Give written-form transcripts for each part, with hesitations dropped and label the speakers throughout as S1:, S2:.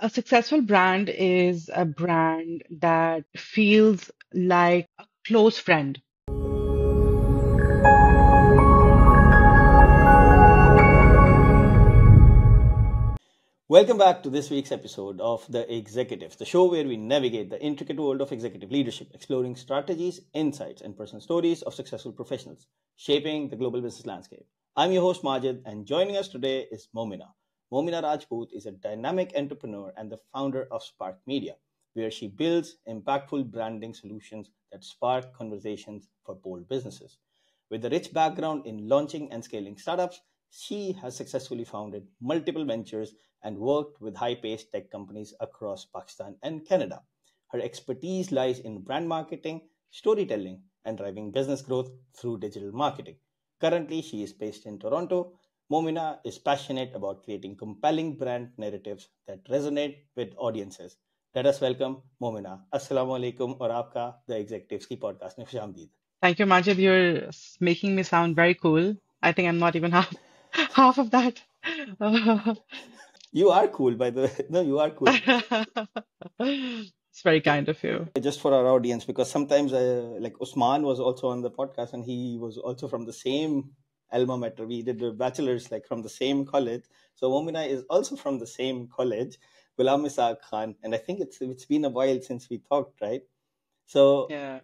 S1: A successful brand is a brand that feels like a close friend.
S2: Welcome back to this week's episode of The Executives, the show where we navigate the intricate world of executive leadership, exploring strategies, insights, and personal stories of successful professionals shaping the global business landscape. I'm your host, Majid, and joining us today is Momina. Momina Rajput is a dynamic entrepreneur and the founder of Spark Media, where she builds impactful branding solutions that spark conversations for bold businesses. With a rich background in launching and scaling startups, she has successfully founded multiple ventures and worked with high paced tech companies across Pakistan and Canada. Her expertise lies in brand marketing, storytelling, and driving business growth through digital marketing. Currently, she is based in Toronto. Momina is passionate about creating compelling brand narratives that resonate with audiences. Let us welcome Momina. Assalamu alaikum और आपका The Executives की podcast में खुश आमदीद.
S1: Thank you, Majid. You're making me sound very cool. I think I'm not even half of that.
S2: You are cool, by the way. No, you are cool.
S1: It's very kind of you.
S2: Just for our audience, because sometimes like Usman was also on the podcast and he was also from the same alma mater. We did the bachelor's like from the same college. So Momina is also from the same college, Ghulam Isaaq Khan. And I think it's been a while since we talked, right? So
S1: Yeah.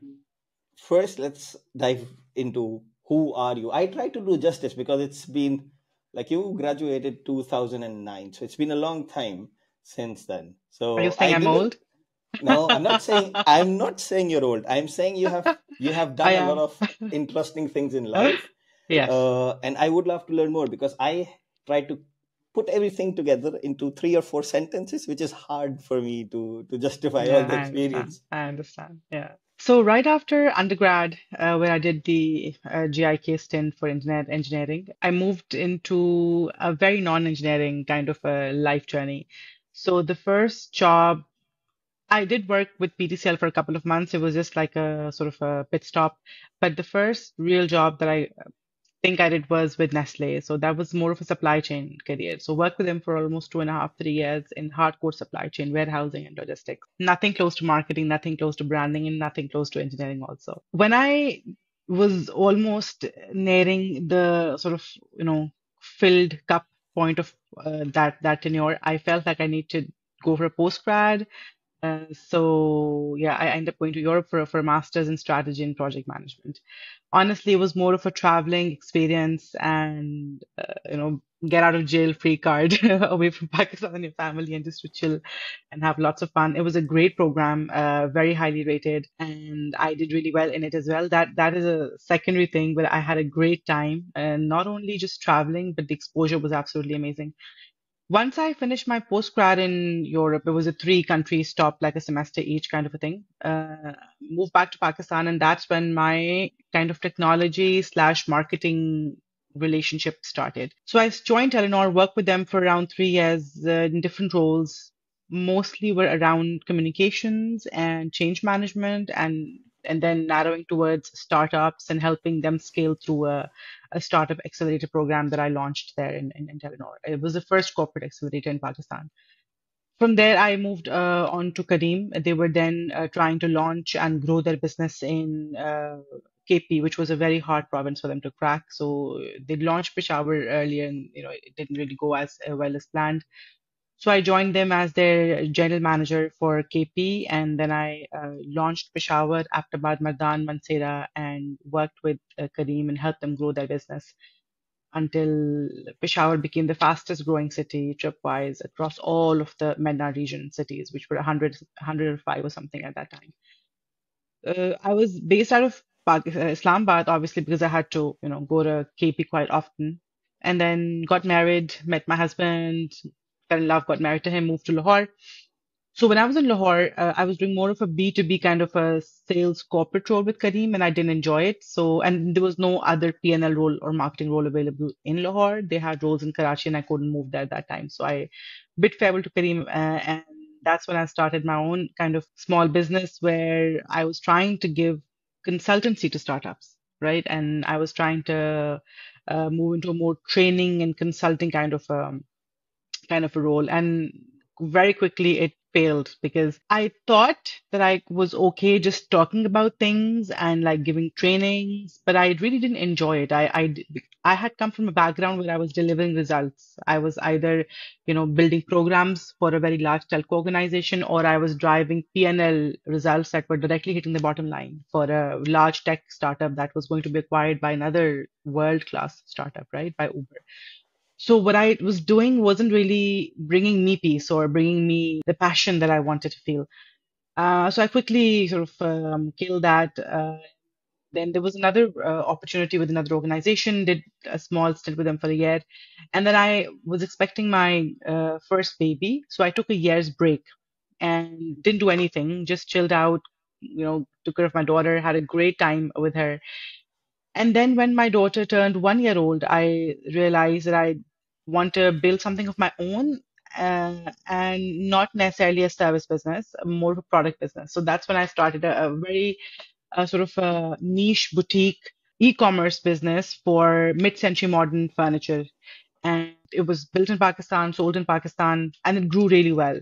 S2: first, let's dive into who are you. I try to do justice because it's been like you graduated 2009. So it's been a long time since then.
S1: Are you
S2: So
S1: saying
S2: I
S1: I'm
S2: did
S1: old?
S2: no, I'm not saying you're old. I'm saying you have
S1: I
S2: done a lot
S1: am.
S2: of interesting things in life,
S1: Yes.
S2: and I would love to learn more because I try to put everything together into 3 or 4 sentences, which is hard for me to justify all
S1: Yeah,
S2: the
S1: I understand.
S2: experience.
S1: I understand. Yeah. So right after undergrad, where I did the GIK stint for internet engineering, I moved into a very non-engineering kind of a life journey. So the first job, I did work with PTCL for a couple of months. It was just like a sort of a pit stop. But the first real job that I think I did was with Nestle. So that was more of a supply chain career. So worked with them for almost 2.5, 3 years in hardcore supply chain, warehousing and logistics. Nothing close to marketing, nothing close to branding, and nothing close to engineering also. When I was almost nearing the sort of, filled cup point of that tenure, I felt like I need to go for a post grad. So yeah, I ended up going to Europe for a master's in strategy and project management. Honestly, it was more of a traveling experience and get out of jail free card away from Pakistan and your family and just to chill and have lots of fun. It was a great program, very highly rated, and I did really well in it as well. That is a secondary thing, but I had a great time, and not only just traveling, but the exposure was absolutely amazing. Once I finished my postgrad in Europe, it was a three country stop, like a semester each kind of a thing. Moved back to Pakistan, and that's when my kind of technology slash marketing relationship started. So I joined Telenor, worked with them for around 3 years in different roles. Mostly were around communications and change management, and then narrowing towards startups and helping them scale through a startup accelerator program that I launched there in Telenor. It was the first corporate accelerator in Pakistan. From there, I moved on to Kareem. They were then trying to launch and grow their business in KP, which was a very hard province for them to crack. So they launched Peshawar earlier, and it didn't really go as well as planned. So I joined them as their general manager for KP, and then I launched Peshawar, Aptabad, Mardan, Mansehra, and worked with Kareem and helped them grow their business until Peshawar became the fastest growing city trip-wise across all of the Medna region cities, which were 105 or something at that time. I was based out of Islamabad, obviously, because I had to, go to KP quite often. And then got married, met my husband, fell in love, got married to him, moved to Lahore. So when I was in Lahore, I was doing more of a B2B kind of a sales corporate role with Kareem, and I didn't enjoy it. So, and there was no other P&L role or marketing role available in Lahore. They had roles in Karachi, and I couldn't move there at that time. So I bid farewell to Kareem, and that's when I started my own kind of small business where I was trying to give consultancy to startups, right? And I was trying to move into a more training and consulting kind of a role. And very quickly it failed because I thought that I was okay just talking about things and like giving trainings, but I really didn't enjoy it. I had come from a background where I was delivering results. I was either, building programs for a very large telco organization, or I was driving P&L results that were directly hitting the bottom line for a large tech startup that was going to be acquired by another world-class startup, right? By Uber. So what I was doing wasn't really bringing me peace or bringing me the passion that I wanted to feel. So I quickly sort of killed that. Then there was another opportunity with another organization, did a small stint with them for a year. And then I was expecting my first baby. So I took a year's break and didn't do anything, just chilled out, took care of my daughter, had a great time with her. And then when my daughter turned 1 year old, I realized that I want to build something of my own, and not necessarily a service business, more of a product business. So that's when I started a very sort of a niche boutique e-commerce business for mid-century modern furniture. And it was built in Pakistan, sold in Pakistan, and it grew really well.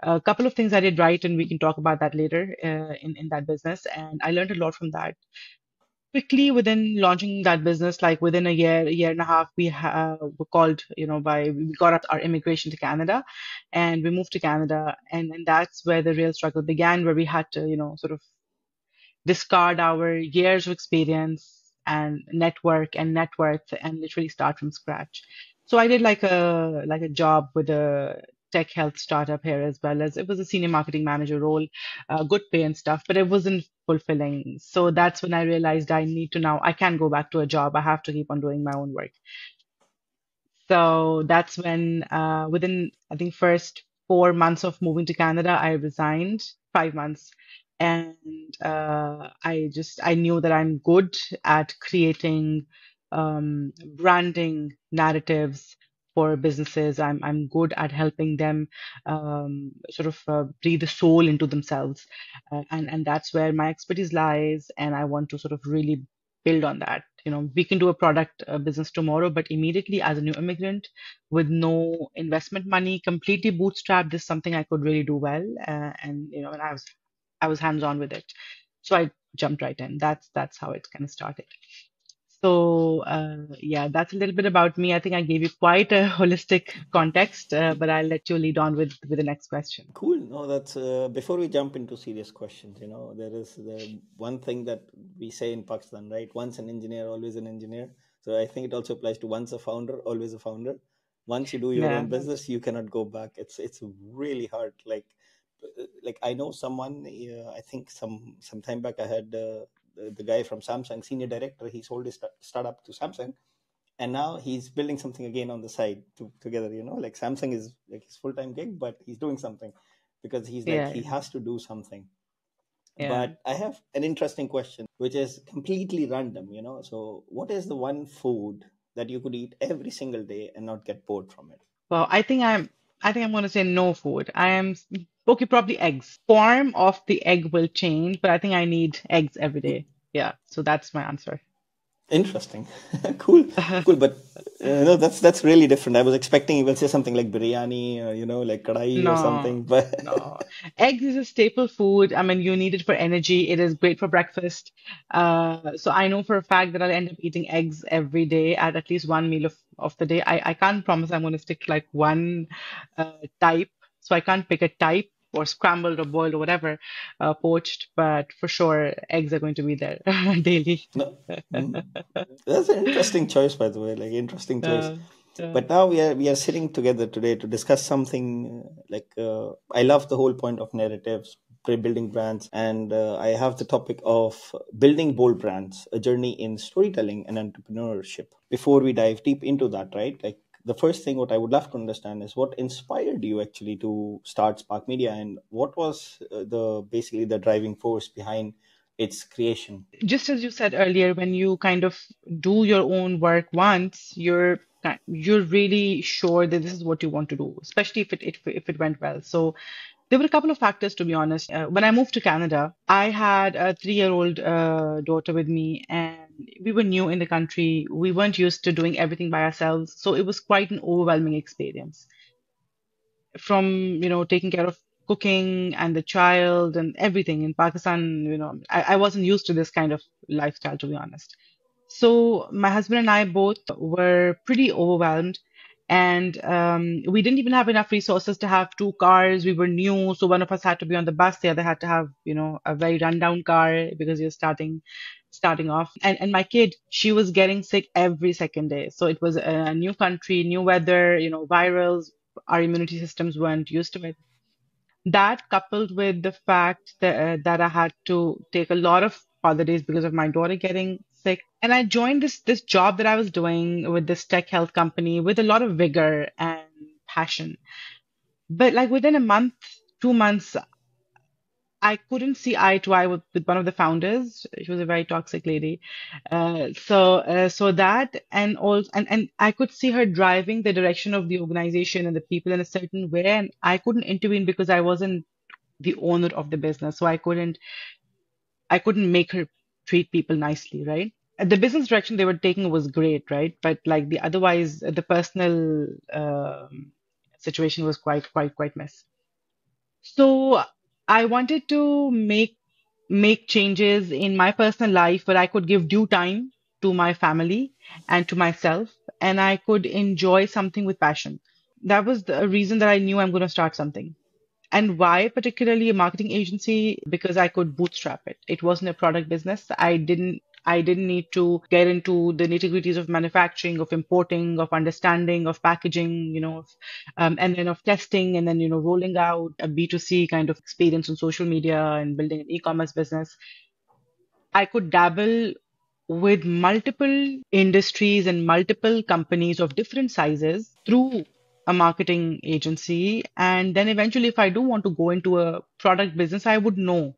S1: A couple of things I did right, and we can talk about that later in that business. And I learned a lot from that. Quickly within launching that business, like within a year and a half, were called, we got our immigration to Canada, and we moved to Canada, and that's where the real struggle began, where we had to, sort of discard our years of experience and network and net worth and literally start from scratch. So I did like a job with a tech health startup here, as well as it was a senior marketing manager role, good pay and stuff, but it wasn't fulfilling. So that's when I realized I can't go back to a job. I have to keep on doing my own work. So that's when, within, I think, first 4 months of moving to Canada, I resigned, 5 months. And I knew that I'm good at creating branding narratives for businesses. I'm good at helping them sort of breathe a soul into themselves. And that's where my expertise lies. And I want to sort of really build on that. We can do a product business tomorrow, but immediately as a new immigrant with no investment money, completely bootstrapped, this is something I could really do well. And I was hands-on with it. So I jumped right in. That's how it kind of started. So yeah, that's a little bit about me. I think I gave you quite a holistic context, but I'll let you lead on with the next question.
S2: Cool. No, that's before we jump into serious questions, there is the one thing that we say in Pakistan, right? Once an engineer, always an engineer. So I think it also applies to once a founder, always a founder. Once you do your
S1: Yeah,
S2: own business, you cannot go back. It's really hard. Like I know someone. I think some time back I had the guy from Samsung, senior director. He sold his startup to Samsung, and now he's building something again on the side together, like Samsung is like his full-time gig, but he's doing something because he's like
S1: yeah,
S2: he has to do something.
S1: yeah.
S2: But I have an interesting question which is completely random, so what is the one food that you could eat every single day and not get bored from it?
S1: Well, I think I'm going to say no food. Okay, probably eggs. Form of the egg will change, but I think I need eggs every day. Yeah, so that's my answer.
S2: Interesting. Cool. Cool, but no, that's really different. I was expecting you will say something like biryani or like kadai or
S1: No,
S2: something, but
S1: no. Eggs is a staple food. I mean, you need it for energy. It is great for breakfast. So I know for a fact that I'll end up eating eggs every day at least one meal of the day. I can't promise I'm going to stick to like one type. So I can't pick a type or scrambled or boiled or whatever, poached, but for sure eggs are going to be there daily.
S2: no. Mm. That's an interesting choice, by the way. Like interesting choice.
S1: Uh, uh,
S2: But now we are sitting together today to discuss something I love the whole point of narratives, building brands, and I have the topic of building bold brands, a journey in storytelling and entrepreneurship. Before we dive deep into that, right? Like the first thing what I would love to understand is what inspired you actually to start Spark Media, and what was the basically the driving force behind its creation.
S1: just as you said earlier, when you kind of do your own work once, you're really sure that this is what you want to do, especially if it went well. So there were a couple of factors, to be honest. When I moved to Canada, I had a 3-year-old daughter with me, and we were new in the country. We weren't used to doing everything by ourselves, so it was quite an overwhelming experience. from, taking care of cooking and the child and everything in Pakistan. I wasn't used to this kind of lifestyle, to be honest. So my husband and I both were pretty overwhelmed, and we didn't even have enough resources to have two cars. We were new, so one of us had to be on the bus, the other had to have, a very rundown car because you're starting off. And my kid, she was getting sick every second day. So it was a new country, new weather, virals. Our immunity systems weren't used to it. That coupled with the fact that I had to take a lot of holidays because of my daughter getting sick. And I joined this job that I was doing with this tech health company with a lot of vigor and passion. But like within a month, 2 months, I couldn't see eye to eye with one of the founders. She was a very toxic lady. So that and all and I could see her driving the direction of the organization and the people in a certain way, and I couldn't intervene because I wasn't the owner of the business. So I couldn't make her treat people nicely, right? The business direction they were taking was great, right? But like the otherwise, the personal situation was quite mess. So I wanted to make changes in my personal life where I could give due time to my family and to myself, and I could enjoy something with passion. That was the reason that I knew I'm going to start something. And why particularly a marketing agency? Because I could bootstrap it. It wasn't a product business. I didn't need to get into the nitty-gritties of manufacturing, of importing, of understanding, of packaging, and then of testing, and then, rolling out a B2C kind of experience on social media and building an e-commerce business. I could dabble with multiple industries and multiple companies of different sizes through a marketing agency. And then eventually, if I do want to go into a product business, I would know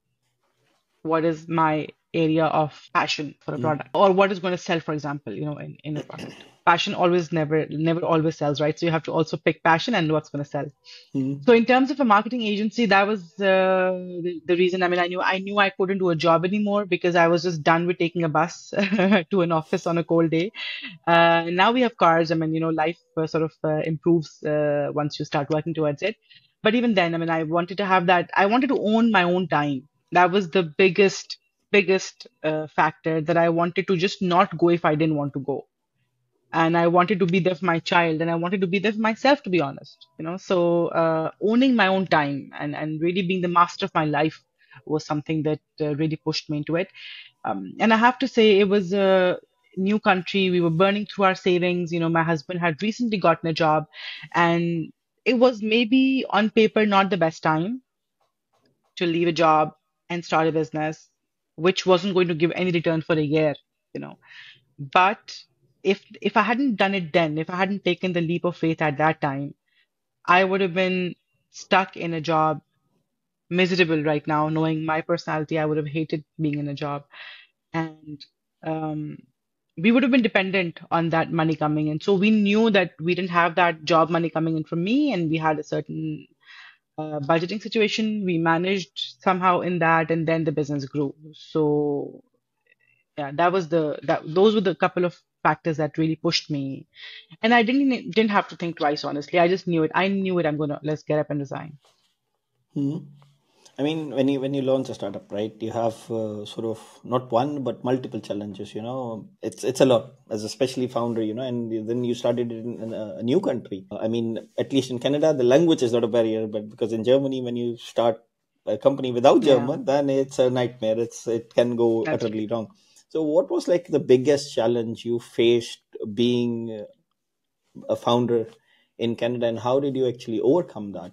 S1: what is my area of passion for a product or what is going to sell, for example, in a product. Passion always never always sells, right? So you have to also pick passion and what's going to sell.
S2: Mm-hmm.
S1: So in terms of a marketing agency, that was the reason. I mean, I knew I couldn't do a job anymore because I was just done with taking a bus to an office on a cold day. Now we have cars. I mean, life sort of improves once you start working towards it. But even then, I mean, I wanted to have that. I wanted to own my own time. That was the biggest factor that I wanted to just not go if I didn't want to go. And I wanted to be there for my child, and I wanted to be there for myself, to be honest. So owning my own time and really being the master of my life was something that really pushed me into it. And I have to say, it was a new country. We were burning through our savings. My husband had recently gotten a job, and it was maybe on paper not the best time to leave a job and start a business, which wasn't going to give any return for a year, you know. But if I hadn't done it then, if I hadn't taken the leap of faith at that time, I would have been stuck in a job, miserable right now, knowing my personality. I would have hated being in a job. And um, we would have been dependent on that money coming in. So we knew that we didn't have that job money coming in from me, and we had a certain budgeting situation. We managed somehow in that, and then the business grew. So yeah, those were the couple of factors that really pushed me. And I didn't have to think twice, honestly. I just knew it. I knew it. Let's get up and resign.
S2: Mm-hmm. I mean, when you launch a startup, right, you have sort of not one but multiple challenges. It's a lot as a especially founder. And then you started it in a new country. I mean, at least in Canada, the language is not a barrier, but because in Germany, when you start a company without
S1: Yeah,
S2: German, then it's a nightmare. It can go
S1: that's
S2: utterly
S1: right.
S2: wrong. So, what was like the biggest challenge you faced being a founder in Canada, and how did you actually overcome that?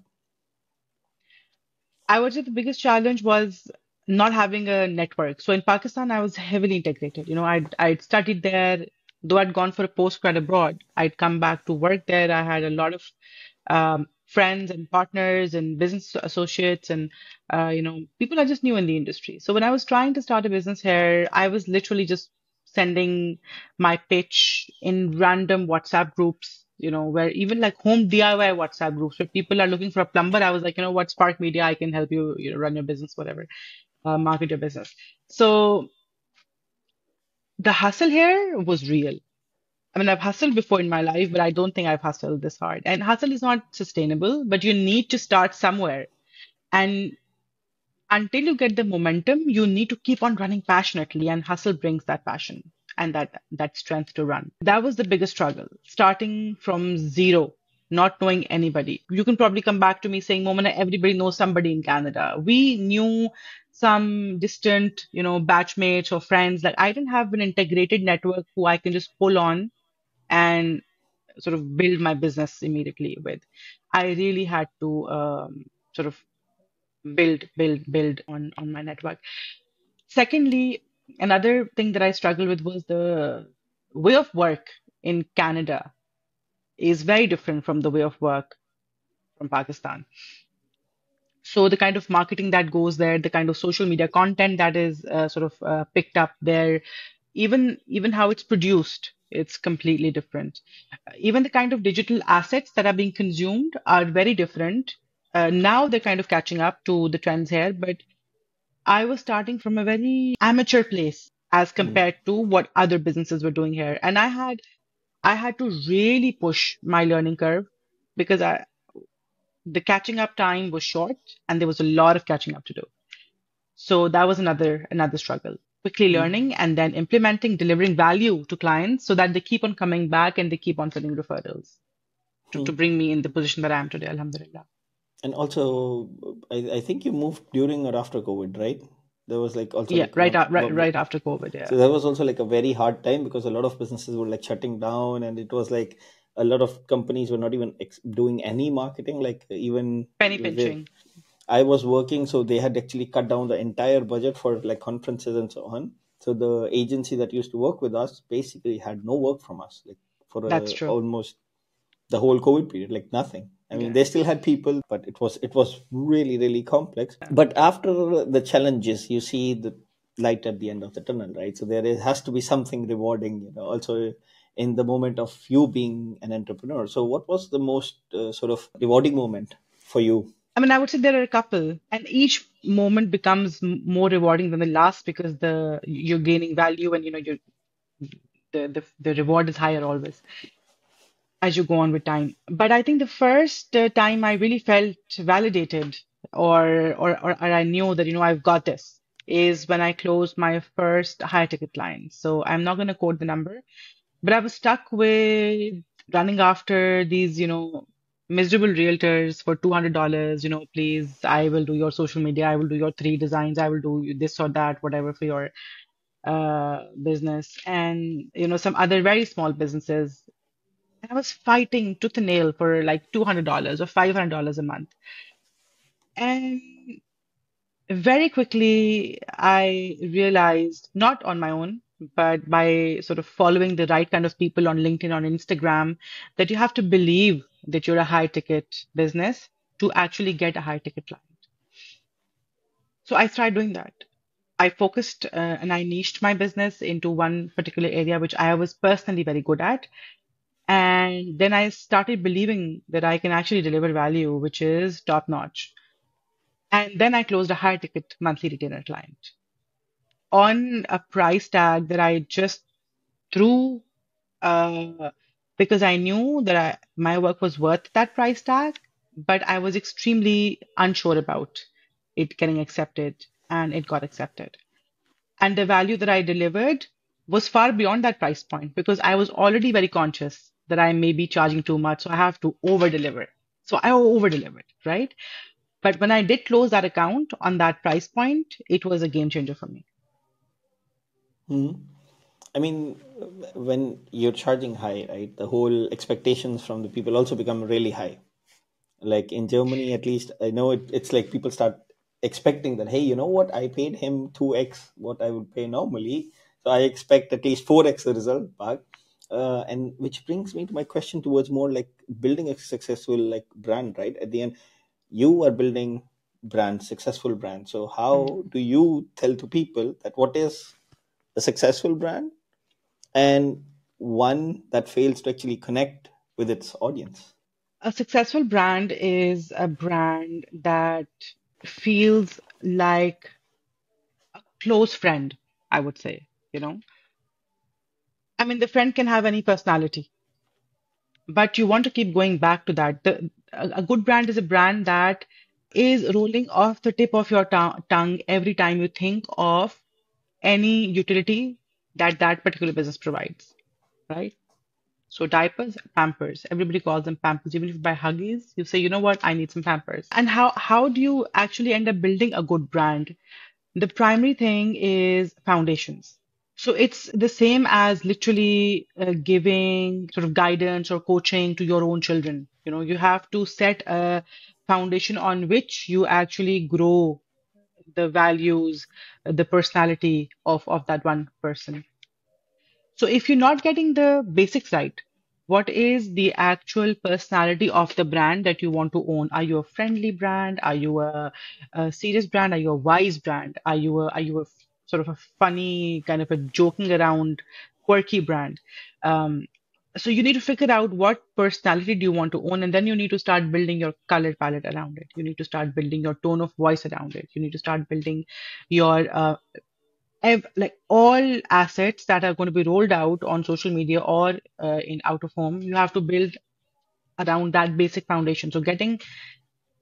S1: I would say the biggest challenge was not having a network. So in Pakistan, I was heavily integrated. I'd studied there, though I'd gone for a postgrad abroad. I'd come back to work there. I had a lot of friends and partners and business associates and people I just knew in the industry. So when I was trying to start a business here, I was literally just sending my pitch in random WhatsApp groups, where even like home DIY WhatsApp groups where people are looking for a plumber. I was like, what Spark Media, I can help you, run your business, whatever, market your business. So the hustle here was real. I mean, I've hustled before in my life, but I don't think I've hustled this hard. And hustle is not sustainable, but you need to start somewhere. And until you get the momentum, you need to keep on running passionately, and hustle brings that passion and that strength to run. That was the biggest struggle, starting from zero, not knowing anybody. You can probably come back to me saying, Momina, everybody knows somebody in Canada. We knew some distant, batchmates or friends. Like I didn't have an integrated network who I can just pull on and sort of build my business immediately with. I really had to sort of build on my network. Secondly, another thing that I struggled with was the way of work in Canada is very different from the way of work from Pakistan. So the kind of marketing that goes there, the kind of social media content that is sort of picked up there, even how it's produced, it's completely different. Even the kind of digital assets that are being consumed are very different. Now they're kind of catching up to the trends here, but I was starting from a very amateur place as
S2: Mm.
S1: compared to what other businesses were doing here. And I had to really push my learning curve because the catching up time was short and there was a lot of catching up to do. So that was another struggle. Quickly
S2: Mm.
S1: learning and then implementing, delivering value to clients so that they keep on coming back and they keep on sending referrals to
S2: Mm.
S1: bring me in the position that I am today, Alhamdulillah.
S2: And also, I think you moved during or after COVID, right? There was like also
S1: Yeah,
S2: like
S1: right after COVID, yeah.
S2: so that was also like a very hard time because a lot of businesses were like shutting down, and it was like a lot of companies were not even doing any marketing. Like even
S1: Penny
S2: where
S1: pinching.
S2: I was working, so they had actually cut down the entire budget for like conferences and so on. So the agency that used to work with us basically had no work from us, like for
S1: That's true.
S2: almost the whole COVID period, like nothing. I mean,
S1: Yeah.
S2: they still had people, but it was really really complex. But after the challenges, you see the light at the end of the tunnel, right? So has to be something rewarding, also in the moment of you being an entrepreneur. So what was the most sort of rewarding moment for you?
S1: I mean, I would say there are a couple, and each moment becomes more rewarding than the last because you're gaining value and the reward is higher always as you go on with time. But I think the first time I really felt validated or I knew that I've got this is when I closed my first high ticket client. So I'm not going to quote the number, but I was stuck with running after these, miserable realtors for $200. Please, I will do your social media, I will do your three designs, I will do this or that, whatever for your business, and some other very small businesses. And I was fighting tooth and nail for like $200 or $500 a month. And very quickly, I realized, not on my own, but by sort of following the right kind of people on LinkedIn, on Instagram, that you have to believe that you're a high ticket business to actually get a high ticket client. So I started doing that. I focused and I niched my business into one particular area, which I was personally very good at. And then I started believing that I can actually deliver value, which is top notch. And then I closed a high ticket monthly retainer client on a price tag that I just threw uh, because I knew that my work was worth that price tag, but I was extremely unsure about it getting accepted, and it got accepted. And the value that I delivered was far beyond that price point because I was already very conscious that I may be charging too much, so I have to over deliver. So I over delivered, right? But when I did close that account on that price point, it was a game changer for me.
S2: Hmm. I mean, when you're charging high, right, the whole expectations from the people also become really high. Like in Germany, at least, I know it's like people start expecting that, hey, you know what, I paid him 2x what I would pay normally. So I expect at least 4x the result back. And which brings me to my question towards more like building a successful like brand, right? At the end, you are building brand, successful brand. So
S1: Mm.
S2: how do you tell to people that what is a successful brand and one that fails to actually connect with its audience?
S1: A successful brand is a brand that feels like close friend, I would say, you know. I mean, the friend can have any personality, but you want to keep going back to that. A good brand is a brand that is rolling off the tip of your tongue every time you think of any utility that that particular business provides, right? So diapers, Pampers. Everybody calls them Pampers. Even if you buy Huggies, you say, you know what, I need some Pampers. And how do you actually end up building a good brand? The primary thing is foundations. So it's the same as literally giving sort of guidance or coaching to your own children. You know, you have to set a foundation on which you actually grow the values, the personality of that one person. So if you're not getting the basics right, what is the actual personality of the brand that you want to own? Are you a friendly brand? Are you a serious brand? Are you a wise brand? Are you a sort of a funny kind of a joking around, quirky brand? Um, so you need to figure out what personality do you want to own, and then you need to start building your color palette around it. You need to start building your tone of voice around it. You need to start building your like all assets that are going to be rolled out on social media or in out of home, you have to build around that basic foundation. So getting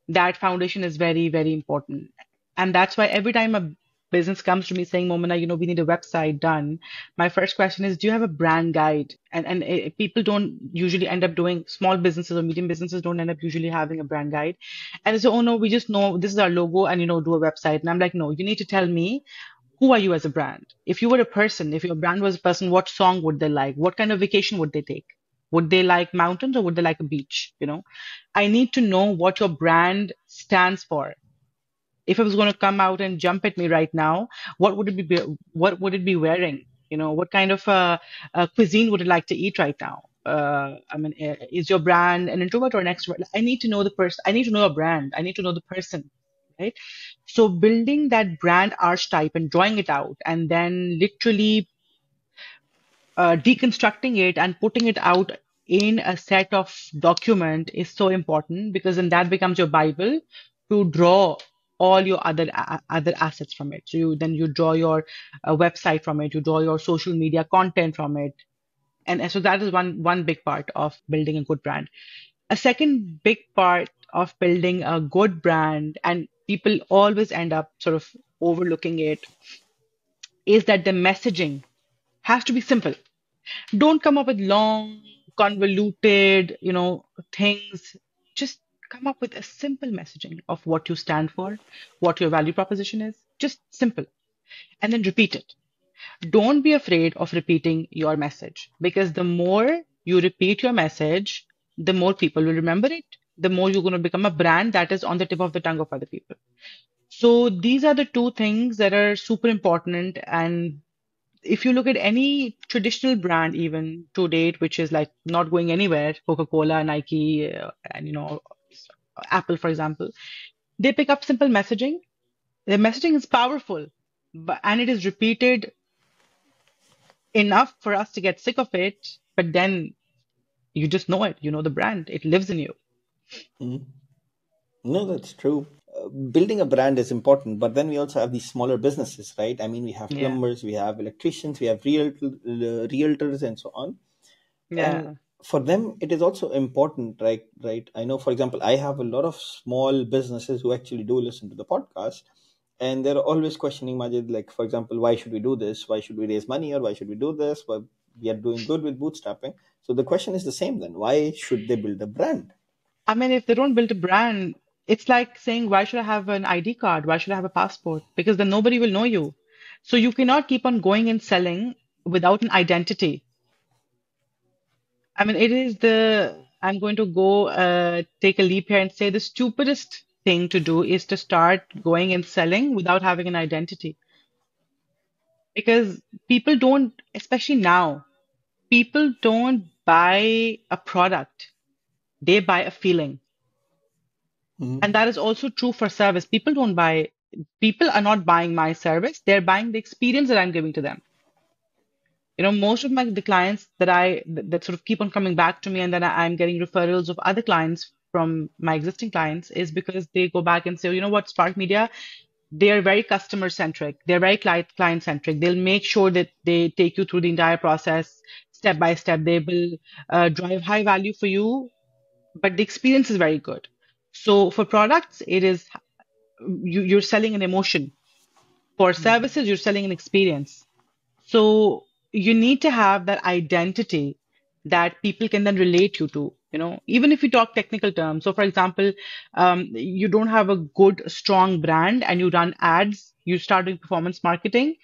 S1: that foundation is very, very important. And that's why every time a business comes to me saying, Momina, we need a website done, my first question is, do you have a brand guide? And people don't usually end up doing, small businesses or medium businesses don't end up usually having a brand guide. And they say, oh no, we just know this is our logo and do a website. And I'm like, no, you need to tell me, who are you as a brand? If you were a person, if your brand was a person, what song would they like? What kind of vacation would they take? Would they like mountains or would they like a beach? I need to know what your brand stands for. If it was going to come out and jump at me right now, what would it be? What would it be wearing? What kind of cuisine would it like to eat right now? I mean, is your brand an introvert or an extrovert? I need to know the person. I need to know a brand. I need to know the person, right? So building that brand archetype and drawing it out, and then literally deconstructing it and putting it out in a set of document is so important because then that becomes your Bible to draw all your other assets from it. So you draw your website from it, you draw your social media content from it, and so that is one big part of building a good brand. A second big part of building a good brand, and people always end up sort of overlooking it, is that the messaging has to be simple. Don't come up with long, convoluted, things. Just come up with a simple messaging of what you stand for, what your value proposition is. Just simple. And then repeat it. Don't be afraid of repeating your message because the more you repeat your message, the more people will remember it. The more you're going to become a brand that is on the tip of the tongue of other people. So these are the two things that are super important. And if you look at any traditional brand, even to date, which is like not going anywhere, Coca-Cola, Nike, and Apple, for example, they pick up simple messaging. The messaging is powerful, and it is repeated enough for us to get sick of it. But then you just know it. You know the brand. It lives in you.
S2: Mhm. No, that's true. Building a brand is important, but then we also have these smaller businesses, right? I mean, we have
S1: Yeah.
S2: plumbers, we have electricians, we have realtors, and so on. And
S1: Yeah.
S2: for them, it is also important, right? Right. I know, for example, I have a lot of small businesses who actually do listen to the podcast, and they're always questioning Majid, like, for example, why should we do this? Why should we raise money, or why should we do this? Well, we are doing good with bootstrapping. So the question is the same then. Why should they build a brand?
S1: I mean, if they don't build a brand, it's like saying, why should I have an ID card? Why should I have a passport? Because then nobody will know you. So you cannot keep on going and selling without an identity. I mean, I'm going to go take a leap here and say the stupidest thing to do is to start going and selling without having an identity. Because people don't, especially now, people don't buy a product, they buy a feeling. And
S2: Mhm.
S1: that is also true for service. People are not buying my service, they're buying the experience that I'm giving to them. Most of the clients that sort of keep on coming back to me, and then I'm getting referrals of other clients from my existing clients, is because they go back and say, you know what, Spark Media, they are very customer centric. They're very client centric. They'll make sure that they take you through the entire process step by step. They will drive high value for you, but the experience is very good. So for products, it is you're selling an emotion. For services, you're selling an experience. So you need to have that identity that people can then relate you to, even if you talk technical terms. So for example, you don't have a good, strong brand and you run ads, you start doing performance marketing,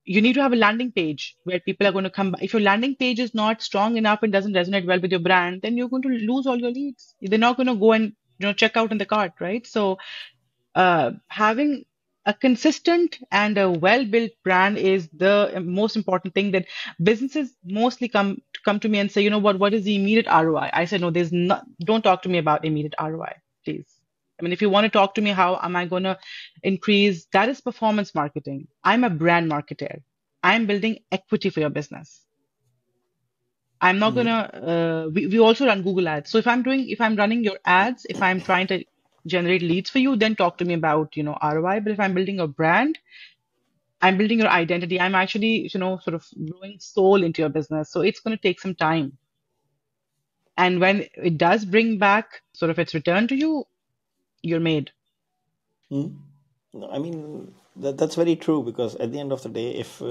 S1: you need to have a landing page where people are going to come. If your landing page is not strong enough and doesn't resonate well with your brand, then you're going to lose all your leads. They're not going to go and check out in the cart, right? So having a consistent and a well-built brand is the most important thing that businesses mostly come to me and say, what is the immediate ROI? I said, no, there's not. Don't talk to me about immediate ROI, please. I mean, if you want to talk to me, how am I going to increase? That is performance marketing. I'm a brand marketer. I'm building equity for your business. I'm not gonna. We also run Google Ads. So if I'm running your ads, if I'm trying to generate leads for you, then talk to me about ROI. But if I'm building a brand, I'm building your identity. I'm actually sort of growing soul into your business. So it's going to take some time. And when it does bring back sort of its return to you, you're made.
S2: Mm. No, I mean that's very true, because at the end of the day, if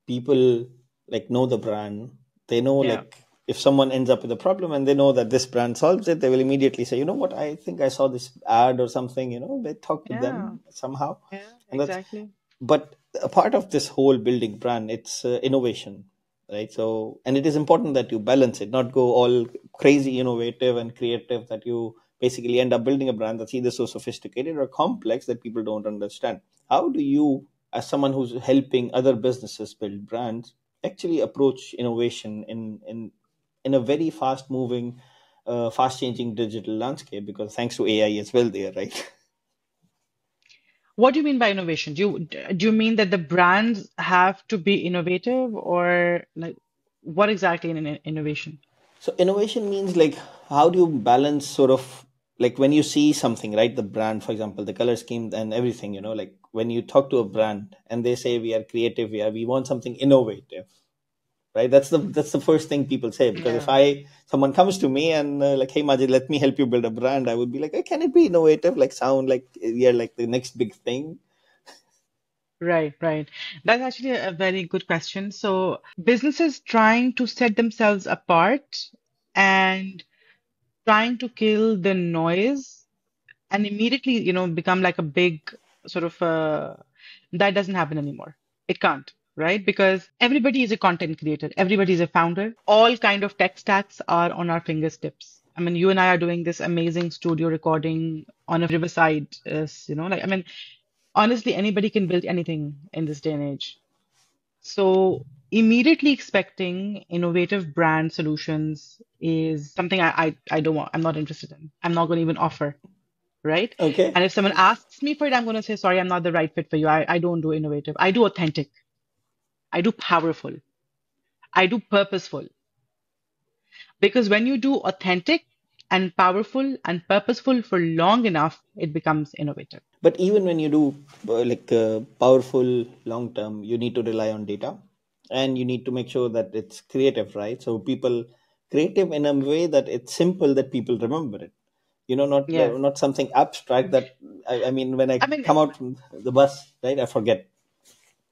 S2: people like know the brand, they know,
S1: Yeah,
S2: like, if someone ends up with a problem and they know that this brand solves it, they will immediately say, you know what, I think I saw this ad or something. They talk to
S1: yeah,
S2: them somehow,
S1: yeah,
S2: and that's.
S1: exactly.
S2: But a part of this whole building brand, it's innovation, right? So, and it is important that you balance it, not go all crazy innovative and creative, that you basically end up building a brand that's either so sophisticated or complex that people don't understand. How do you, as someone who's helping other businesses build brands, actually approach innovation in a very fast moving, fast changing digital landscape? Because thanks to AI as well there, right?
S1: What do you mean by innovation? Do you mean that the brands have to be innovative, or like what exactly in innovation?
S2: So innovation means, like, how do you balance, sort of, like, when you see something, right? The brand, for example, the color scheme and everything, like when you talk to a brand and they say we are creative, we want something innovative, right? That's the first thing people say. Because if
S1: Yeah.
S2: someone comes to me and like, hey Majid, let me help you build a brand, I would be like, hey, can it be innovative? Like, sound like we are like the next big thing.
S1: Right, right. That's actually a very good question. So, businesses trying to set themselves apart and trying to kill the noise and immediately, become like a big sort of that doesn't happen anymore. It can't, right? Because everybody is a content creator, everybody is a founder. All kind of tech stacks are on our fingertips. I mean, you and I are doing this amazing studio recording on a riverside, like I mean, honestly, anybody can build anything in this day and age. So immediately expecting innovative brand solutions is something I don't want. I'm not interested in. I'm not going to even offer, right?
S2: Okay.
S1: And if someone asks me for it, I'm going to say, sorry, I'm not the right fit for you. I don't do innovative. I do authentic. I do powerful. I do purposeful. Because when you do authentic and powerful and purposeful for long enough, it becomes innovative.
S2: But even when you do like powerful long term, you need to rely on data, and you need to make sure that it's creative, right? So people creative in a way that it's simple, that people remember it. Not
S1: Yeah.
S2: not something abstract that I mean, when I
S1: I mean,
S2: come out from the bus, right, I forget.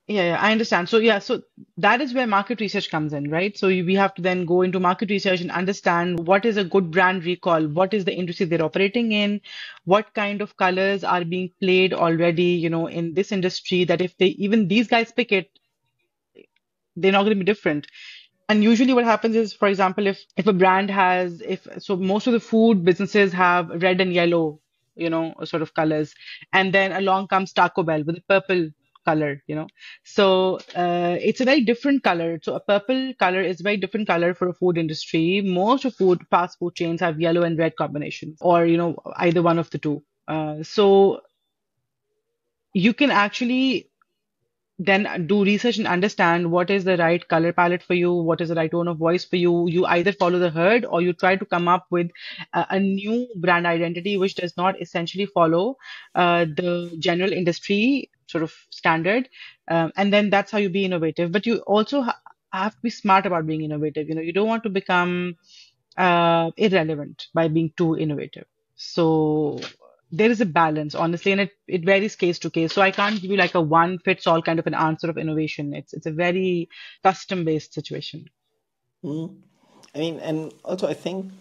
S1: yeah, I understand. So yeah, so that is where market research comes in, right? So we have to then go into market research and understand what is a good brand recall, what is the industry they're operating in, what kind of colors are being played already, in this industry, that if they even these guys pick it, they're not going to be different. And usually what happens is, for example, if a brand has, if so most of the food businesses have red and yellow, sort of colors, and then along comes Taco Bell with a purple color, So it's a very different color. So a purple color is a very different color for a food industry. Most of fast food chains have yellow and red combinations, or either one of the two. So you can actually then do research and understand what is the right color palette for you, what is the right tone of voice for you. You either follow the herd or you try to come up with a new brand identity which does not essentially follow the general industry sort of standard. And then that's how you be innovative. But you also have to be smart about being innovative. You don't want to become irrelevant by being too innovative. So there is a balance, honestly, and it varies case to case. So I can't give you like a one fits all kind of an answer of innovation. It's a very custom based situation.
S2: Mm. I mean, and also I think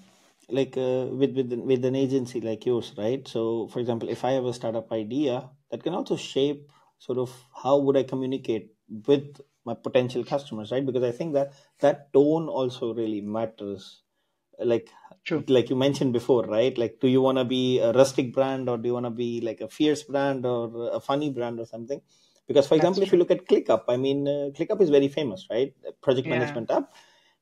S2: like with an agency like yours, right? So, for example, if I have a startup idea, that can also shape sort of how would I communicate with my potential customers, right? Because I think that that tone also really matters. Like
S1: True.
S2: like you mentioned before, right? Like, do you want to be a rustic brand, or do you want to be like a fierce brand, or a funny brand, or something? Because, for
S1: That's
S2: example, if you
S1: true.
S2: look at ClickUp, I mean, ClickUp is very famous, right? Project
S1: Yeah.
S2: management app.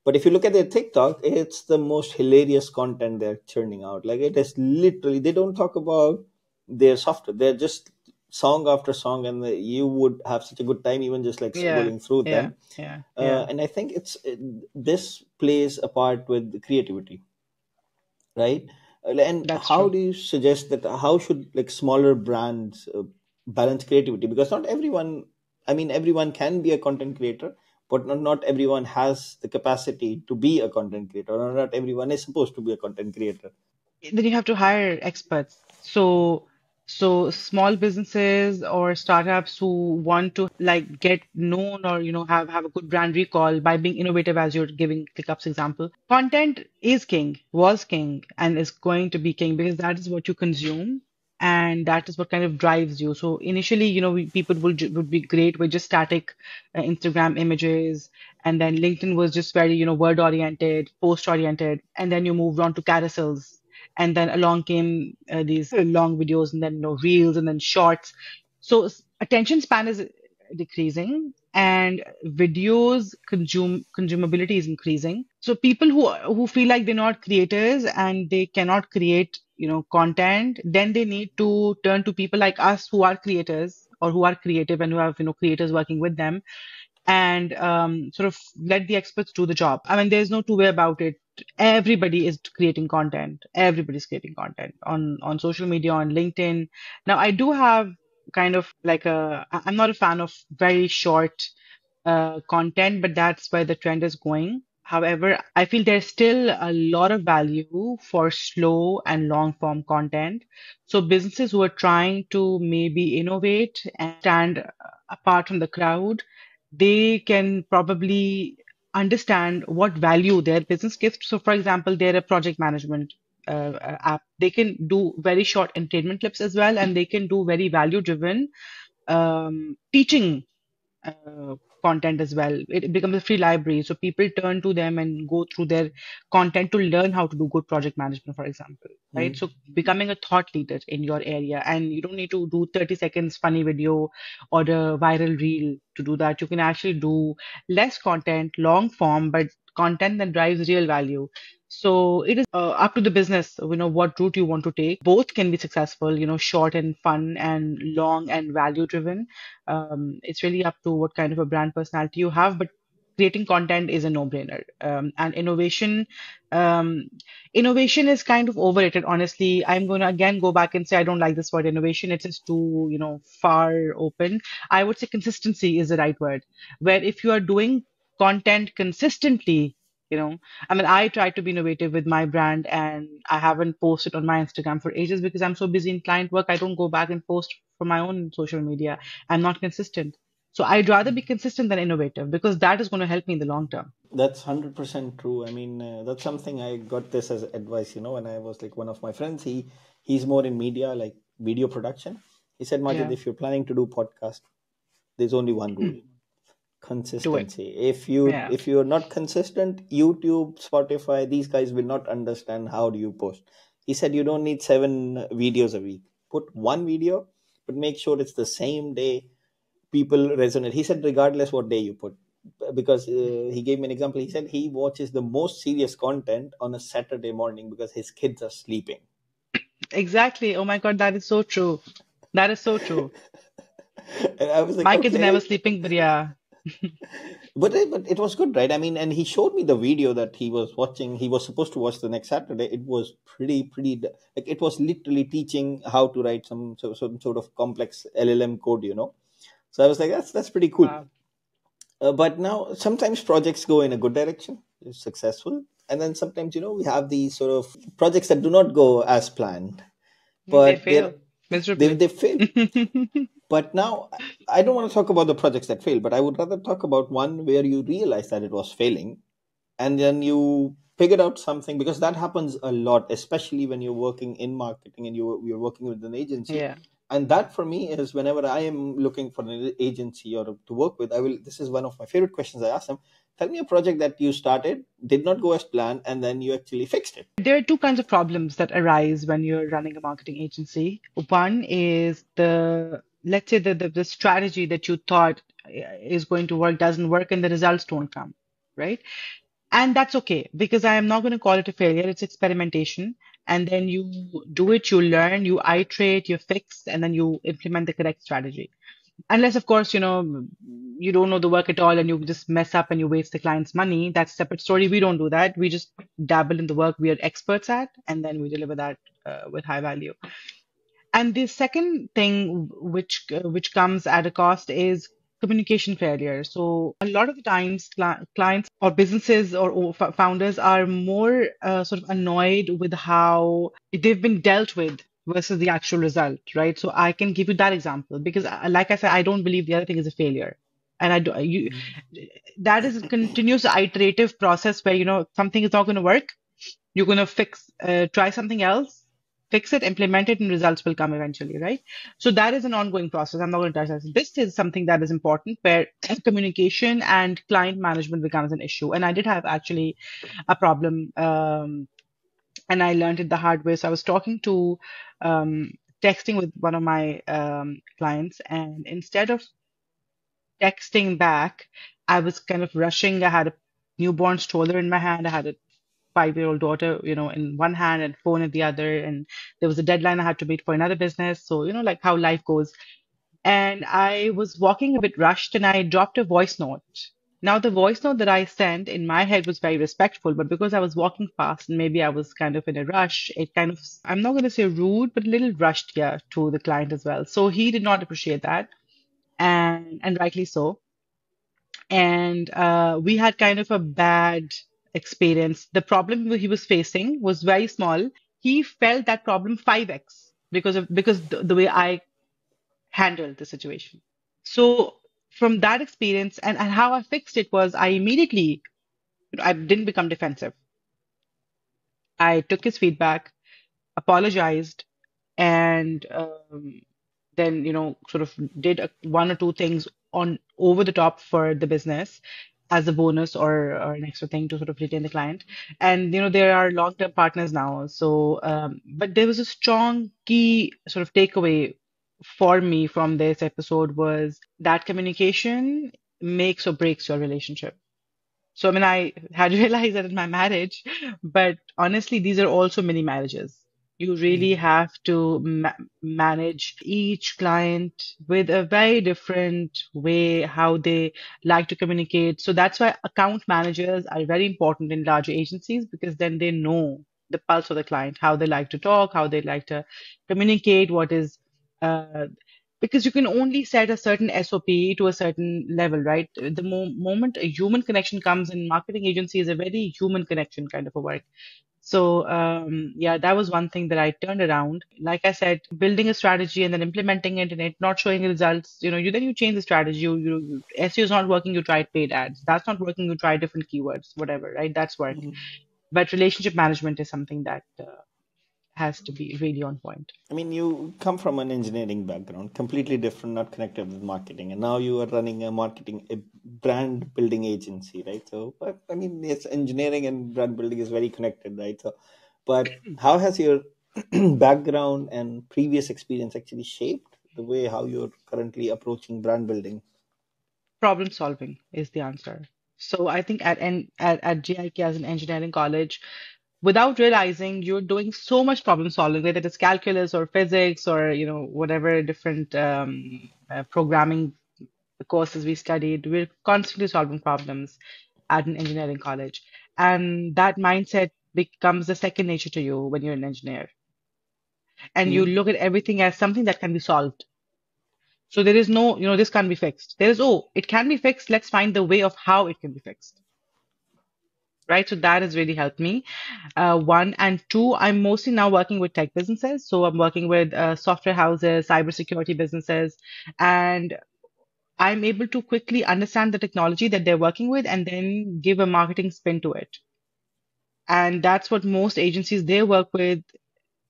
S2: But if you look at their TikTok, it's the most hilarious content they're churning out. Like, it is literally, they don't talk about their software. They're just song after song, and you would have such a good time even just like
S1: Yeah.
S2: scrolling through
S1: Yeah.
S2: them.
S1: Yeah. Yeah.
S2: And I think this plays a part with the creativity, right? And
S1: That's
S2: how
S1: true.
S2: do you suggest that? How should like smaller brands balance creativity? Because not everyone, I mean, everyone can be a content creator, but not everyone has the capacity to be a content creator, or not everyone is supposed to be a content creator.
S1: Then you have to hire experts. So small businesses or startups who want to like get known or have a good brand recall by being innovative, as you're giving ClickUp's example. Content is king, was king, and is going to be king because that is what you consume and that is what kind of drives you. So initially, people would be great with just static Instagram images, and then LinkedIn was just very, word oriented, post oriented, and then you moved on to carousels, and then along came these long videos, and then reels, and then shorts. So attention span is decreasing, and videos consumability is increasing. So people who feel like they're not creators and they cannot create content, then they need to turn to people like us who are creators or who are creative and who have creators working with them, and sort of let the experts do the job. I mean, there's no two way about it. Everybody is creating content. Everybody's creating content on social media, on LinkedIn. Now, I do have kind of like I'm not a fan of very short content, but that's where the trend is going. However, I feel there's still a lot of value for slow and long form content. So businesses who are trying to maybe innovate and stand apart from the crowd, they can probably understand what value their business gives. So, for example, they're a project management app. They can do very short entertainment clips as well, and they can do very value driven teaching uh, content as well. It becomes a free library. So people turn to them and go through their content to learn how to do good project management, for example. Right.
S2: Mm.
S1: So becoming a thought leader in your area, and you don't need to do 30 seconds funny video or a viral reel to do that. You can actually do less content, long form, but content that drives real value. So it is up to the business, what route you want to take. Both can be successful, short and fun, and long and value driven. It's really up to what kind of a brand personality you have, but creating content is a no-brainer. And um, innovation is kind of overrated, honestly. I'm going to again go back and say I don't like this word innovation. It is too, far open. I would say consistency is the right word. Where if you are doing content consistently, I mean, I try to be innovative with my brand, and I haven't posted on my Instagram for ages because I'm so busy in client work. I don't go back and post for my own social media. I'm not consistent. So I'd rather be consistent than innovative because that is going to help me in the long term.
S2: That's 100% true. I mean, that's something I got this as advice, when I was like one of my friends, he's more in media, like video production. He said, Majid,
S1: Yeah.
S2: if you're planning to do podcast, there's only one rule:
S1: Do it.
S2: consistency. If you're not consistent, YouTube, Spotify, these guys will not understand how do you post. He said you don't need 7 videos a week. Put one video, but make sure it's the same day people resonate. He said regardless what day you put, because he gave me an example. He said he watches the most serious content on a Saturday morning because his kids are sleeping.
S1: Exactly. Oh my God, that is so true. That is so true.
S2: And I was like,
S1: My kids are never
S2: okay.
S1: sleeping, but yeah.
S2: But it was good, right? I mean, and he showed me the video that he was watching. He was supposed to watch the next Saturday. It was like it was literally teaching how to write some sort of complex LLM code. So I was like, that's pretty cool.
S1: Wow.
S2: But now sometimes projects go in a good direction, it's successful, and then sometimes we have these sort of projects that do not go as planned,
S1: They
S2: but
S1: fail
S2: they
S1: miserably.
S2: fail. But now I don't want to talk about the projects that fail, but I would rather talk about one where you realize that it was failing and then you figured out something, because that happens a lot, especially when you're working in marketing and you're working with an agency.
S1: Yeah.
S2: And that for me is, whenever I am looking for an agency or to work with, I will, this is one of my favorite questions I ask them: tell me a project that you started, did not go as planned, and then you actually fixed it.
S1: There are two kinds of problems that arise when you're running a marketing agency. One is let's say the strategy that you thought is going to work doesn't work and the results don't come, right? And that's okay because I am not going to call it a failure. It's experimentation. And then you do it, you learn, you iterate, you fix, and then you implement the correct strategy. Unless, of course, you don't know the work at all and you just mess up and you waste the client's money. That's a separate story. We don't do that. We just dabble in the work we are experts at, and then we deliver that with high value. And the second thing which comes at a cost is communication failure. So a lot of the times, clients or businesses or founders are more sort of annoyed with how they've been dealt with versus the actual result, right? So I can give you that example because, like I said, I don't believe the other thing is a failure. And I do, that is a continuous iterative process where, something is not going to work. You're going to try something else, fix it, implement it, and results will come eventually, right? So that is an ongoing process. I'm not going to touch that. This is something that is important where communication and client management becomes an issue. And I did have actually a problem, and I learned it the hard way. So I was talking to, texting with one of my clients, and instead of texting back, I was kind of rushing. I had a newborn stroller in my hand. I had a 5-year-old daughter, in one hand and phone in the other. And there was a deadline I had to meet for another business. So, like how life goes. And I was walking a bit rushed and I dropped a voice note. Now, the voice note that I sent in my head was very respectful, but because I was walking fast and maybe I was kind of in a rush, it kind of, I'm not going to say rude, but a little rushed, yeah, to the client as well. So he did not appreciate that, and rightly so. And we had kind of a bad experience. The problem he was facing was very small. He felt that problem 5x because the way I handled the situation. So from that experience and how I fixed it was I immediately, I didn't become defensive. I took his feedback, apologized, and then sort of did one or two things on over the top for the business as a bonus or an extra thing to sort of retain the client. And there are long-term partners now. So, but there was a strong key sort of takeaway for me from this episode was that communication makes or breaks your relationship. So, I mean, I had realized that in my marriage, but honestly, these are also mini marriages. You really
S2: Mhm.
S1: have to manage each client with a very different way, how they like to communicate. So that's why account managers are very important in larger agencies because then they know the pulse of the client, how they like to talk, how they like to communicate, what is uh, because you can only set a certain SOP to a certain level, right? The moment a human connection comes in, marketing agency is a very human connection kind of a work. So, yeah, that was one thing that I turned around. Like I said, building a strategy and then implementing it and it not showing results, you change the strategy. SEO is not working, you try paid ads. That's not working, you try different keywords, whatever, right? That's work.
S2: Mhm.
S1: But relationship management is something that has to be really on point.
S2: I mean, you come from an engineering background, completely different, not connected with marketing, and now you are running a brand building agency, right? So, but I mean, yes, engineering and brand building is very connected, right? So, but how has your background and previous experience actually shaped the way how you're currently approaching brand building?
S1: Problem solving is the answer. So I think at GIK as an engineering college, without realizing you're doing so much problem solving, whether it's calculus or physics or whatever different programming courses we studied, we're constantly solving problems at an engineering college, and that mindset becomes a second nature to you when you're an engineer, and you
S2: Mm.
S1: look at everything as something that can be solved. So there is no, this can't be fixed. There is, oh, it can be fixed. Let's find the way of how it can be fixed. Right. So that has really helped me. One and two, I'm mostly now working with tech businesses. So I'm working with software houses, cybersecurity businesses, and I'm able to quickly understand the technology that they're working with and then give a marketing spin to it. And that's what most agencies they work with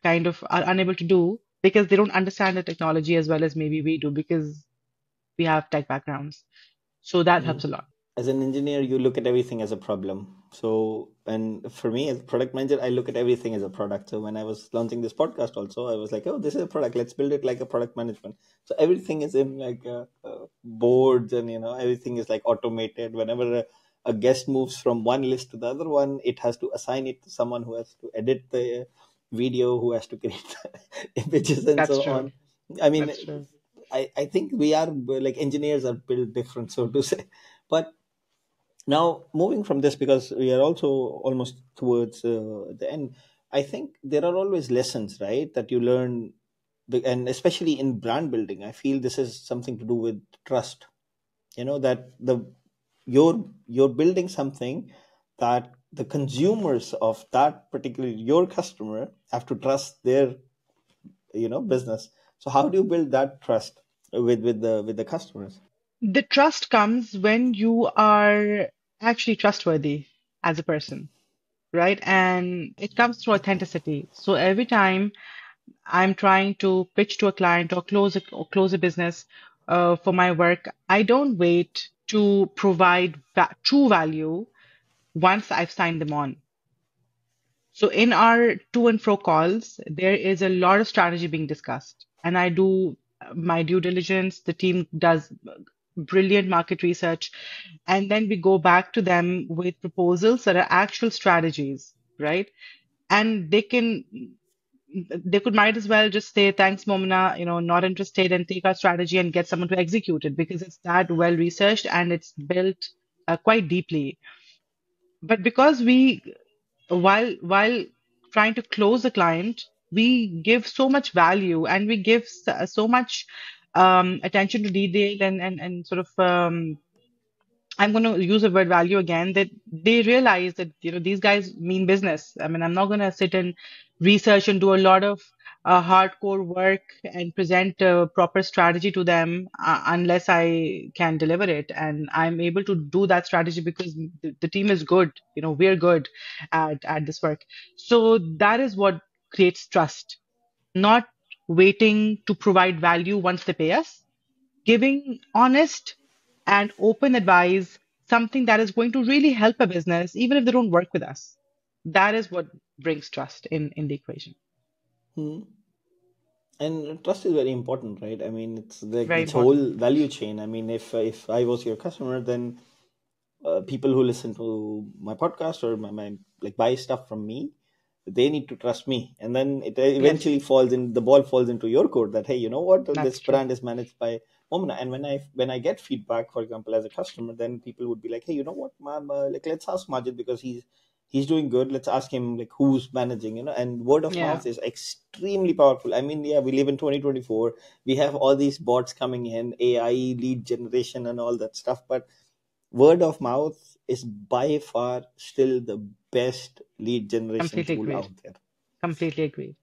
S1: kind of are unable to do because they don't understand the technology as well as maybe we do because we have tech backgrounds. So that helps a lot.
S2: As an engineer, you look at everything as a problem. So, and for me as product manager, I look at everything as a product. So when I was launching this podcast also, I was like, oh, this is a product, let's build it like a product management. So everything is in like boards, and everything is like automated. Whenever a guest moves from one list to the other one, it has to assign it to someone who has to edit the video, who has to create the images and
S1: That's
S2: so
S1: true.
S2: on. I mean,
S1: That's true.
S2: I think we are like engineers are built different, so to say. But now, moving from this, because we are also almost towards the end, I think there are always lessons, right, that you learn, and especially in brand building, I feel this is something to do with trust. That you're building something that the consumers of that particular your customer have to trust their business. So how do you build that trust with the customers?
S1: The trust comes when you are actually trustworthy as a person, right? And it comes through authenticity. So every time I'm trying to pitch to a client or close a business for my work, I don't wait to provide true value once I've signed them on. So in our to and fro calls, there is a lot of strategy being discussed, and I do my due diligence. The team does brilliant market research, and then we go back to them with proposals that are actual strategies, right? And they could might as well just say, thanks, Momina, not interested, and take our strategy and get someone to execute it because it's that well researched and it's built quite deeply. But because while trying to close the client, we give so much value and we give so much attention to detail and sort of I'm going to use the word value again, that they realize that, these guys mean business. I mean, I'm not going to sit and research and do a lot of hardcore work and present a proper strategy to them unless I can deliver it. And I'm able to do that strategy because the team is good. We're good at this work. So that is what creates trust, not waiting to provide value once they pay us, giving honest and open advice, something that is going to really help a business, even if they don't work with us. That is what brings trust in the equation.
S2: Hmm. And trust is very important, right? I mean, it's like
S1: Very
S2: this whole
S1: important.
S2: value chain. I mean, if I was your customer, then people who listen to my podcast or my like buy stuff from me, they need to trust me. And then it
S1: Yes,
S2: eventually the ball falls into your court that, hey, you know what,
S1: that's
S2: this
S1: true.
S2: brand is managed by Momina. And when I get feedback, for example, as a customer, then people would be like, hey, you know what, ma'am, like let's ask Majid because he's doing good. Let's ask him like who's managing, and word of
S1: Yeah,
S2: mouth is extremely powerful. I mean, yeah, we live in 2024. We have all these bots coming in, AI, lead generation, and all that stuff. But word of mouth is by far still the best lead generation
S1: completely
S2: tool
S1: agreed.
S2: out there.
S1: Completely agreed.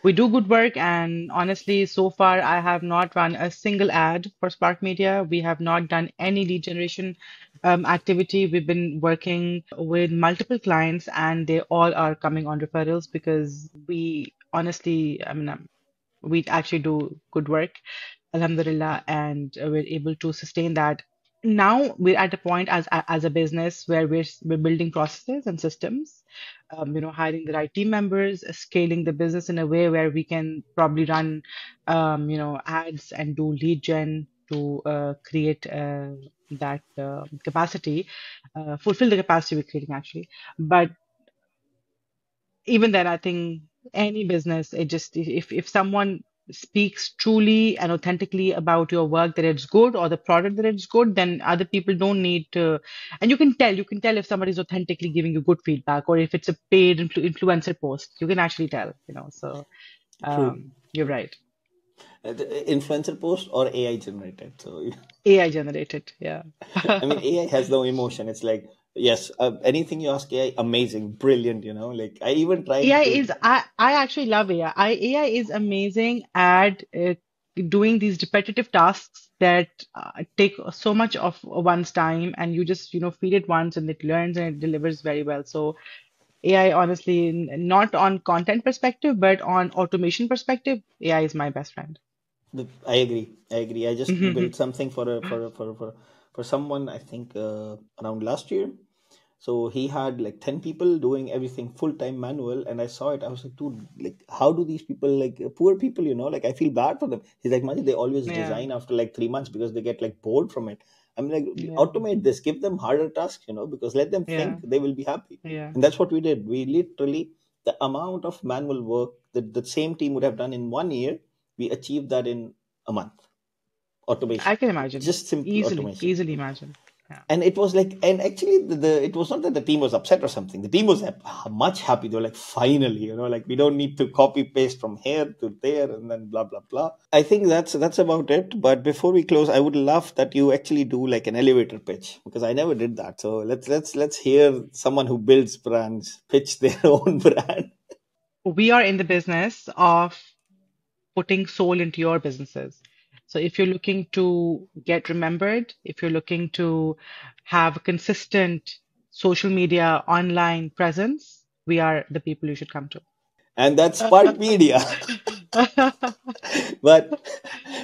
S1: We do good work, and honestly, so far I have not run a single ad for Spark Media. We have not done any lead generation activity. We've been working with multiple clients, and they all are coming on referrals because we honestly, I mean, we actually do good work, alhamdulillah, and we're able to sustain that. Now we're at a point as a business where we're building processes and systems, hiring the right team members, scaling the business in a way where we can probably run, ads and do lead gen to create that capacity, fulfill the capacity we're creating actually. But even then, I think any business, it just if someone speaks truly and authentically about your work that it's good or the product that it's good, then other people don't need to. And you can tell if somebody's authentically giving you good feedback or if it's a paid influencer post. You can actually tell. So
S2: True.
S1: you're right.
S2: Influencer post or AI generated. So
S1: AI generated. Yeah.
S2: I mean, AI has no emotion. It's like, yes, anything you ask AI, amazing, brilliant. Like I even tried
S1: AI
S2: to.
S1: is I actually love AI. AI is amazing at doing these repetitive tasks that take so much of one's time, and you just feed it once and it learns and it delivers very well. So AI, honestly, not on content perspective, but on automation perspective, AI is my best friend.
S2: I agree. I agree. I just built something for someone. I think around last year. So he had like 10 people doing everything full time manual, and I saw it. I was like, dude, like, how do these people, like poor people, like I feel bad for them. He's like, Majid, they always
S1: Yeah,
S2: resign after like 3 months because they get like bored from it. I'm like,
S1: yeah,
S2: automate this, give them harder tasks, because let them
S1: yeah,
S2: think they will be happy.
S1: yeah.
S2: And that's what we did. We literally, the amount of manual work that the same team would have done in 1 year, we achieved that in a month.
S1: I
S2: Automation,
S1: can imagine.
S2: just simple
S1: Easily,
S2: automation.
S1: easily imagine. Yeah.
S2: And it was like, and actually it was not that the team was upset or something. The team was much happy. They were like, finally, like we don't need to copy paste from here to there and then blah blah blah. I think that's about it. But before we close, I would love that you actually do like an elevator pitch, because I never did that. So let's hear someone who builds brands pitch their own brand.
S1: We are in the business of putting soul into your businesses. So if you're looking to get remembered, if you're looking to have a consistent social media online presence, we are the people you should come
S2: And that's Spark
S1: to.
S2: Media. but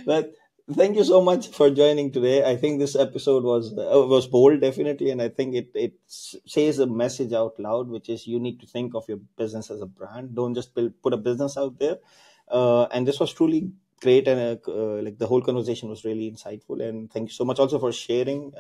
S2: but thank you so much for joining today. I think this episode was bold, definitely, and I think it says a message out loud, which is you need to think of your business as a brand. Don't just put a business out there. And this was truly great, and like the whole conversation was really insightful. And thank you so much also for sharing.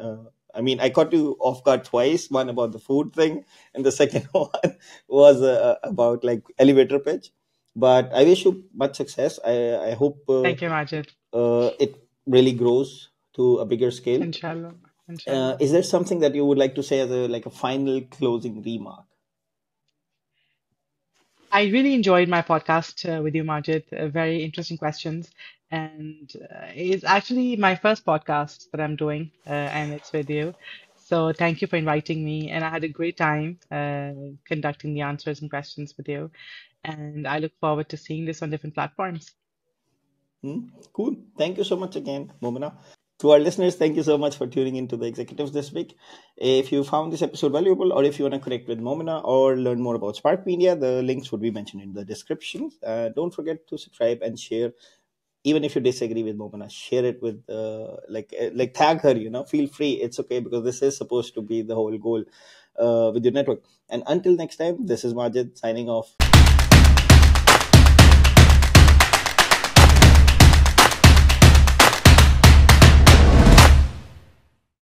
S2: I mean, I caught you off guard twice. One about the food thing, and the second one was about like elevator pitch. But I wish you much success. I hope
S1: Thank you, Majid.
S2: it really grows to a bigger scale.
S1: Inshallah. Inshallah.
S2: Is there something that you would like to say as a final closing remark?
S1: I really enjoyed my podcast with you, Majid. Very interesting questions. And it's actually my first podcast that I'm doing, and it's with you. So thank you for inviting me. And I had a great time conducting the answers and questions with you. And I look forward to seeing this on different platforms.
S2: Hmm? Cool. Thank you so much again, Momina. To our listeners, thank you so much for tuning into the executives this week. If you found this episode valuable, or if you want to connect with Momina or learn more about Spark Media, the links would be mentioned in the description. Don't forget to subscribe and share. Even if you disagree with Momina, share it with like tag her. Feel free. It's okay, because this is supposed to be the whole goal with your network. And until next time, this is Majid signing off.